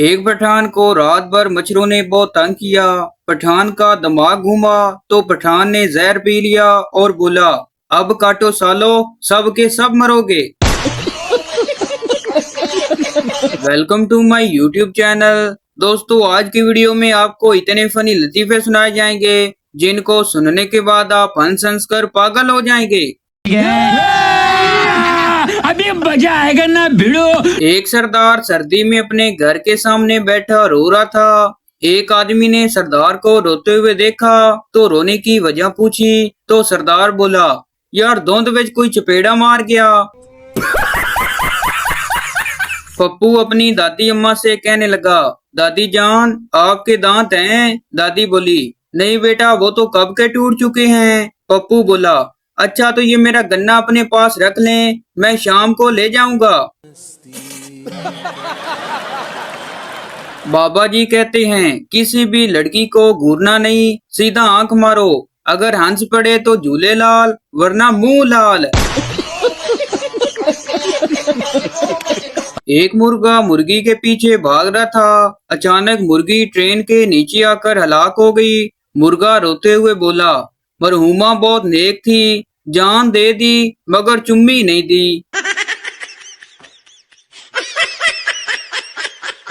एक पठान को रात भर मच्छरों ने बहुत तंग किया। पठान का दिमाग घूमा तो पठान ने जहर पी लिया और बोला, अब काटो सालो, सब के सब मरोगे। Welcome to my YouTube channel. दोस्तों, आज की वीडियो में आपको इतने फनी लतीफे सुनाए जाएंगे जिनको सुनने के बाद आप हंस हंस कर पागल हो जाएंगे। अभी मजा आएगा ना भिड़ो। एक सरदार सर्दी में अपने घर के सामने बैठा रो रहा था। एक आदमी ने सरदार को रोते हुए देखा तो रोने की वजह पूछी तो सरदार बोला, यार धुंध विच कोई चपेड़ा मार गया। पप्पू अपनी दादी अम्मा से कहने लगा, दादी जान आपके दांत हैं? दादी बोली, नहीं बेटा वो तो कब के टूट चुके हैं। पप्पू बोला, अच्छा तो ये मेरा गन्ना अपने पास रख लें, मैं शाम को ले जाऊंगा। बाबा जी कहते हैं किसी भी लड़की को घूरना नहीं, सीधा आंख मारो, अगर हंस पड़े तो झूले लाल वरना मुंह लाल। एक मुर्गा मुर्गी के पीछे भाग रहा था। अचानक मुर्गी ट्रेन के नीचे आकर हलाक हो गई। मुर्गा रोते हुए बोला, मरहुमा बहुत नेक थी, जान दे दी मगर चुम्मी नहीं दी।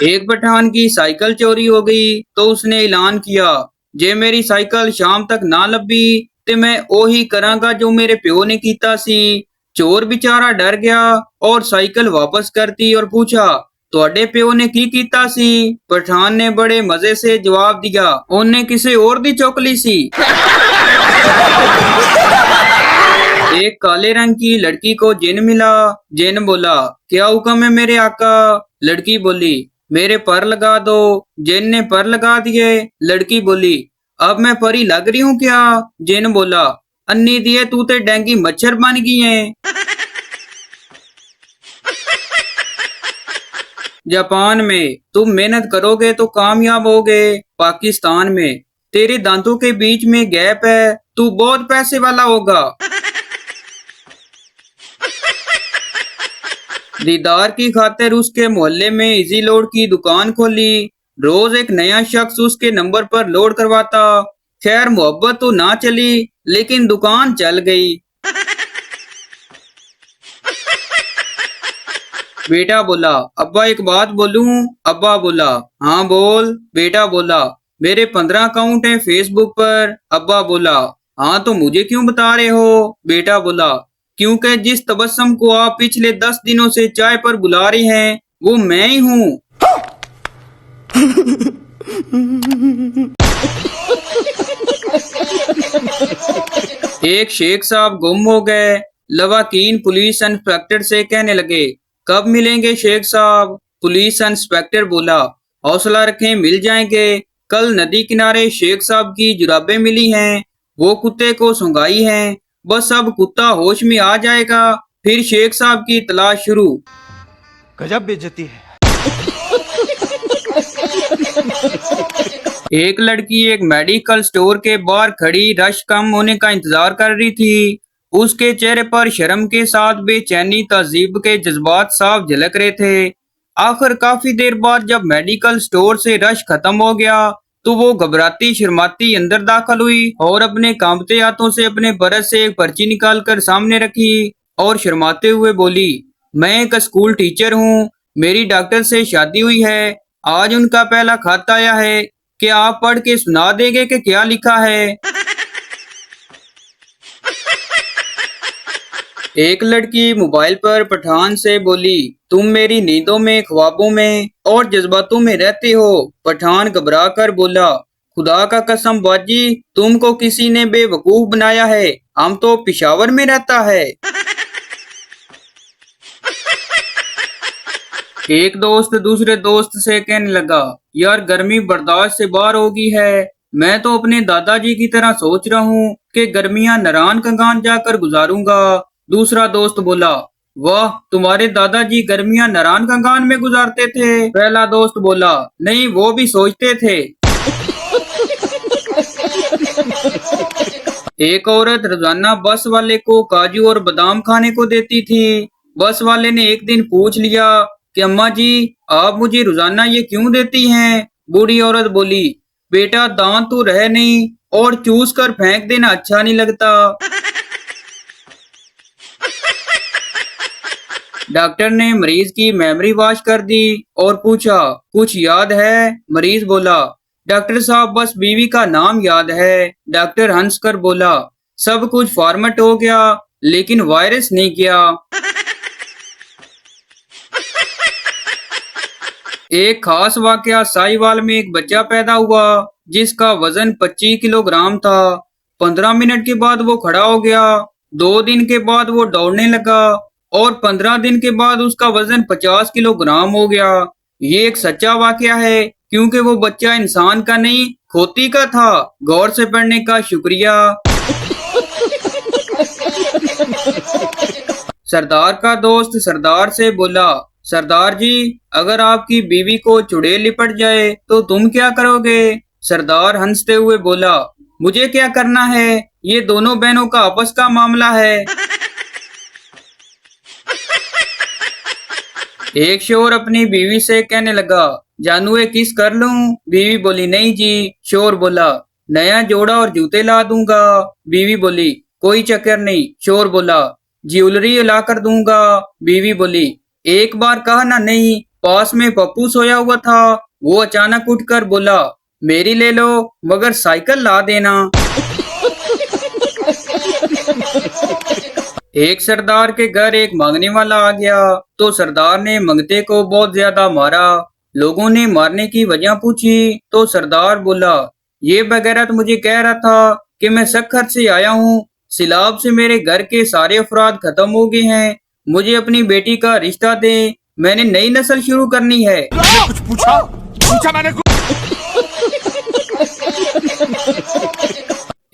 एक पठान की साइकिल चोरी हो गई तो उसने ऐलान किया, जे मेरी साइकिल शाम तक ना लभी ते मैं ओही करांगा जो मेरे प्यो ने कीता सी। चोर बेचारा डर गया और साइकिल वापस करती और पूछा, ਤੁਹਾਡੇ प्यो ने की कीता सी? पठान ने बड़े मजे से जवाब दिया, उन्हें किसी और दी चुक ली सी। एक काले रंग की लड़की को जिन मिला। जिन बोला, क्या हुक्म है मेरे आका? लड़की बोली, मेरे पर लगा दो। जिन ने पर लगा दिए। लड़की बोली, अब मैं परी लग रही हूँ क्या? जिन बोला, अन्नी दिए तू ते डेंगी मच्छर बन गई है। जापान में तुम मेहनत करोगे तो कामयाब होगे। पाकिस्तान में तेरे दांतों के बीच में गैप है, तू बहुत पैसे वाला होगा। दीदार की खातिर उसके मोहल्ले में इजी लोड की दुकान खोली। रोज एक नया शख्स उसके नंबर पर लोड करवाता। खैर मोहब्बत तो ना चली लेकिन दुकान चल गई। बेटा बोला, अब्बा एक बात बोलूं? अब्बा बोला, हाँ बोल। बेटा बोला, मेरे 15 अकाउंट हैं फेसबुक पर। अब्बा बोला, हाँ तो मुझे क्यों बता रहे हो? बेटा बोला, क्योंकि जिस तबस्सुम को आप पिछले 10 दिनों से चाय पर बुला रहे हैं वो मैं ही हूँ। एक शेख साहब गुम हो गए। लवाकीन पुलिस इंस्पेक्टर से कहने लगे, कब मिलेंगे शेख साहब? पुलिस इंस्पेक्टर बोला, हौसला रखें मिल जाएंगे। कल नदी किनारे शेख साहब की जुराबें मिली हैं, वो कुत्ते को सुंघाई हैं, बस अब कुत्ता होश में आ जाएगा फिर शेख साहब की तलाश शुरू। गजब बेइज्जती है। एक लड़की एक मेडिकल स्टोर के बाहर खड़ी रश कम होने का इंतजार कर रही थी। उसके चेहरे पर शर्म के साथ बेचैनी तहजीब के जज्बात साफ झलक रहे थे। आखिर काफी देर बाद जब मेडिकल स्टोर से रश खत्म हो गया तो वो घबराती शर्माती अंदर दाखिल हुई और अपने कांपते हाथों से अपने बरस से एक पर्ची निकालकर सामने रखी और शर्माते हुए बोली, मैं एक स्कूल टीचर हूँ, मेरी डॉक्टर से शादी हुई है, आज उनका पहला खत आया है, क्या आप पढ़ के सुना देंगे कि क्या लिखा है? एक लड़की मोबाइल पर पठान से बोली, तुम मेरी नींदों में, ख्वाबों में और जज्बातों में रहते हो। पठान घबरा कर बोला, खुदा का कसम बाजी, तुमको किसी ने बेवकूफ बनाया है, हम तो पिशावर में रहता है। एक दोस्त दूसरे दोस्त से कहने लगा, यार गर्मी बर्दाश्त से बाहर हो गई है, मैं तो अपने दादाजी की तरह सोच रहा हूँ कि गर्मियाँ नारायण कंगान जाकर गुजारूंगा। दूसरा दोस्त बोला, वाह तुम्हारे दादाजी गर्मियाँ नारायण कंगान में गुजारते थे। पहला दोस्त बोला, नहीं वो भी सोचते थे। एक औरत रोजाना बस वाले को काजू और बादाम खाने को देती थी। बस वाले ने एक दिन पूछ लिया, कि अम्मा जी आप मुझे रोजाना ये क्यों देती हैं? बूढ़ी औरत बोली, बेटा दांत तो रहे नहीं और चूस कर फेंक देना अच्छा नहीं लगता। डॉक्टर ने मरीज की मेमोरी वॉश कर दी और पूछा, कुछ याद है? मरीज बोला, डॉक्टर साहब बस बीवी का नाम याद है। डॉक्टर हंसकर बोला, सब कुछ फॉर्मेट हो गया लेकिन वायरस नहीं गया। एक खास वाकया, साहिवाल में एक बच्चा पैदा हुआ जिसका वजन 25 किलोग्राम था। 15 मिनट के बाद वो खड़ा हो गया, 2 दिन के बाद वो दौड़ने लगा और 15 दिन के बाद उसका वजन 50 किलोग्राम हो गया। ये एक सच्चा वाकया है क्योंकि वो बच्चा इंसान का नहीं खोती का था। गौर से पढ़ने का शुक्रिया। सरदार का दोस्त सरदार से बोला, सरदार जी अगर आपकी बीवी को चुड़ैल लिपट जाए तो तुम क्या करोगे? सरदार हंसते हुए बोला, मुझे क्या करना है, ये दोनों बहनों का आपस का मामला है। एक शोर अपनी बीवी से कहने लगा, जानू एक किस कर लूं? बीवी बोली, नहीं जी। शोर बोला, नया जोड़ा और जूते ला दूंगा। बीवी बोली, कोई चक्कर नहीं। शोर बोला, ज्वेलरी ला कर दूंगा। बीवी बोली, एक बार कहा ना नहीं। पास में पप्पू सोया हुआ था, वो अचानक उठकर बोला, मेरी ले लो मगर साइकिल ला देना। एक सरदार के घर एक मांगने वाला आ गया तो सरदार ने मंगते को बहुत ज्यादा मारा। लोगों ने मारने की वजह पूछी तो सरदार बोला, ये बगैरत मुझे कह रहा था कि मैं सखर से आया हूँ, सिलाब से मेरे घर के सारे अफराद खत्म हो गए हैं, मुझे अपनी बेटी का रिश्ता दे, मैंने नई नस्ल शुरू करनी है। कुछ पूछा पूछा मैंने कुछ।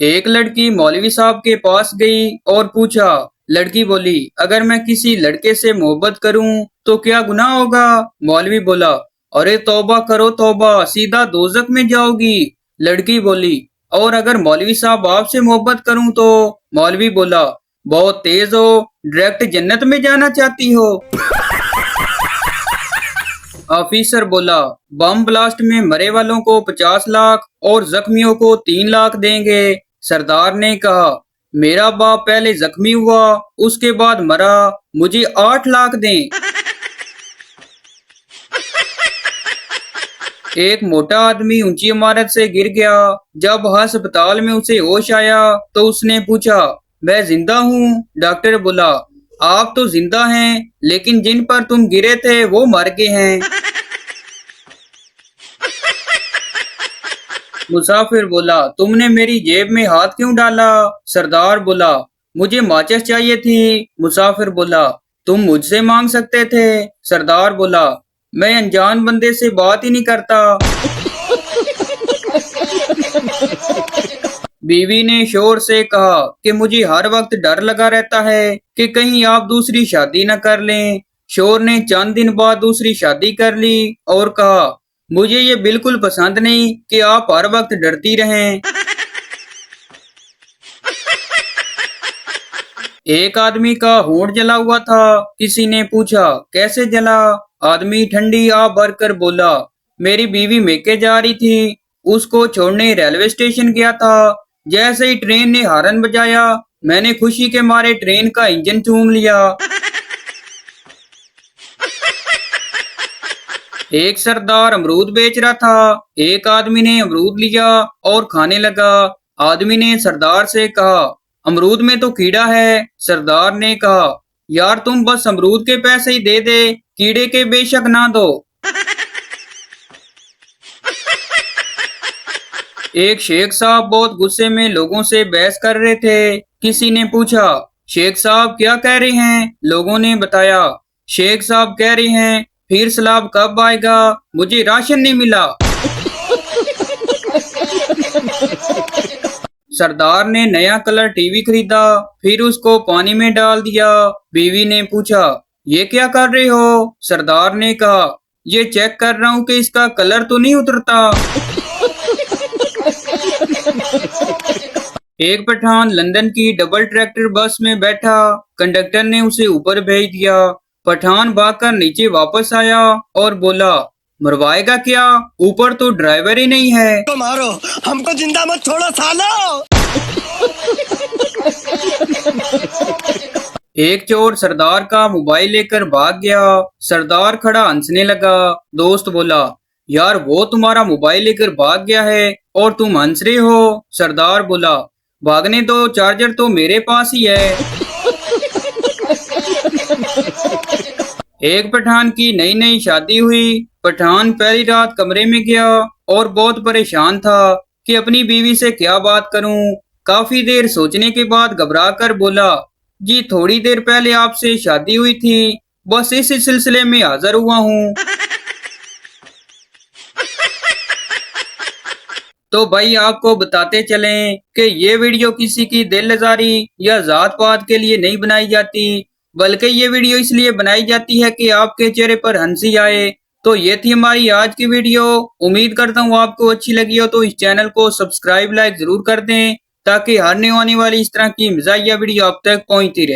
एक लड़की मौलवी साहब के पास गई और पूछा। लड़की बोली, अगर मैं किसी लड़के से मोहब्बत करूं तो क्या गुनाह होगा? मौलवी बोला, अरे तौबा करो तौबा, सीधा दोजक में जाओगी। लड़की बोली, और अगर मौलवी साहब आपसे मोहब्बत करूं तो? मौलवी बोला, बहुत तेज हो, डायरेक्ट जन्नत में जाना चाहती हो। ऑफिसर बोला, बम ब्लास्ट में मरे वालों को 50 लाख और जख्मियों को 3 लाख देंगे। सरदार ने कहा, मेरा बाप पहले जख्मी हुआ उसके बाद मरा, मुझे 8 लाख दें। एक मोटा आदमी ऊंची इमारत से गिर गया। जब अस्पताल में उसे होश आया तो उसने पूछा, मैं जिंदा हूँ? डॉक्टर बोला, आप तो जिंदा हैं लेकिन जिन पर तुम गिरे थे वो मर गए हैं। मुसाफिर बोला, तुमने मेरी जेब में हाथ क्यों डाला? सरदार बोला, मुझे माचिस चाहिए थी। मुसाफिर बोला, तुम मुझसे मांग सकते थे। सरदार बोला, मैं अनजान बंदे से बात ही नहीं करता। बीवी ने शोर से कहा कि मुझे हर वक्त डर लगा रहता है कि कहीं आप दूसरी शादी न कर लें। शोर ने चंद दिन बाद दूसरी शादी कर ली और कहा, मुझे ये बिल्कुल पसंद नहीं कि आप हर वक्त डरती रहें। एक आदमी का होंठ जला हुआ था। किसी ने पूछा, कैसे जला? आदमी ठंडी आह भरकर बोला, मेरी बीवी मेके जा रही थी, उसको छोड़ने रेलवे स्टेशन गया था। जैसे ही ट्रेन ने हॉर्न बजाया मैंने खुशी के मारे ट्रेन का इंजन चूम लिया। एक सरदार अमरूद बेच रहा था। एक आदमी ने अमरूद लिया और खाने लगा। आदमी ने सरदार से कहा, अमरूद में तो कीड़ा है। सरदार ने कहा, यार तुम बस अमरूद के पैसे ही दे दे, कीड़े के बेशक ना दो। एक शेख साहब बहुत गुस्से में लोगों से बहस कर रहे थे। किसी ने पूछा, शेख साहब क्या कह रहे हैं? लोगों ने बताया, शेख साहब कह रहे हैं, फिर सलाब कब आएगा, मुझे राशन नहीं मिला। सरदार ने नया कलर टीवी खरीदा, फिर उसको पानी में डाल दिया। बीवी ने पूछा, ये क्या कर रहे हो? सरदार ने कहा, ये चेक कर रहा हूँ कि इसका कलर तो नहीं उतरता। एक पठान लंदन की डबल ट्रैक्टर बस में बैठा। कंडक्टर ने उसे ऊपर भेज दिया। पठान भागकर नीचे वापस आया और बोला, मरवाएगा क्या, ऊपर तो ड्राइवर ही नहीं है। तो मारो, हमको जिंदा मत छोड़ो सालो। एक चोर सरदार का मोबाइल लेकर भाग गया। सरदार खड़ा हंसने लगा। दोस्त बोला, यार वो तुम्हारा मोबाइल लेकर भाग गया है और तुम हंस रहे हो। सरदार बोला, भागने दो, चार्जर तो मेरे पास ही है। एक पठान की नई नई शादी हुई। पठान पहली रात कमरे में गया और बहुत परेशान था कि अपनी बीवी से क्या बात करूं। काफी देर सोचने के बाद घबरा कर बोला, जी थोड़ी देर पहले आपसे शादी हुई थी, बस इस सिलसिले में हाजिर हुआ हूँ। तो भाई आपको बताते चलें कि ये वीडियो किसी की दिल आजारी या जात पात के लिए नहीं बनाई जाती, बल्कि ये वीडियो इसलिए बनाई जाती है कि आपके चेहरे पर हंसी आए। तो ये थी हमारी आज की वीडियो। उम्मीद करता हूँ आपको अच्छी लगी हो, तो इस चैनल को सब्सक्राइब लाइक जरूर कर दें ताकि हर नई आने वाली इस तरह की मज़ाहिया वीडियो आप तक पहुँचती रहे।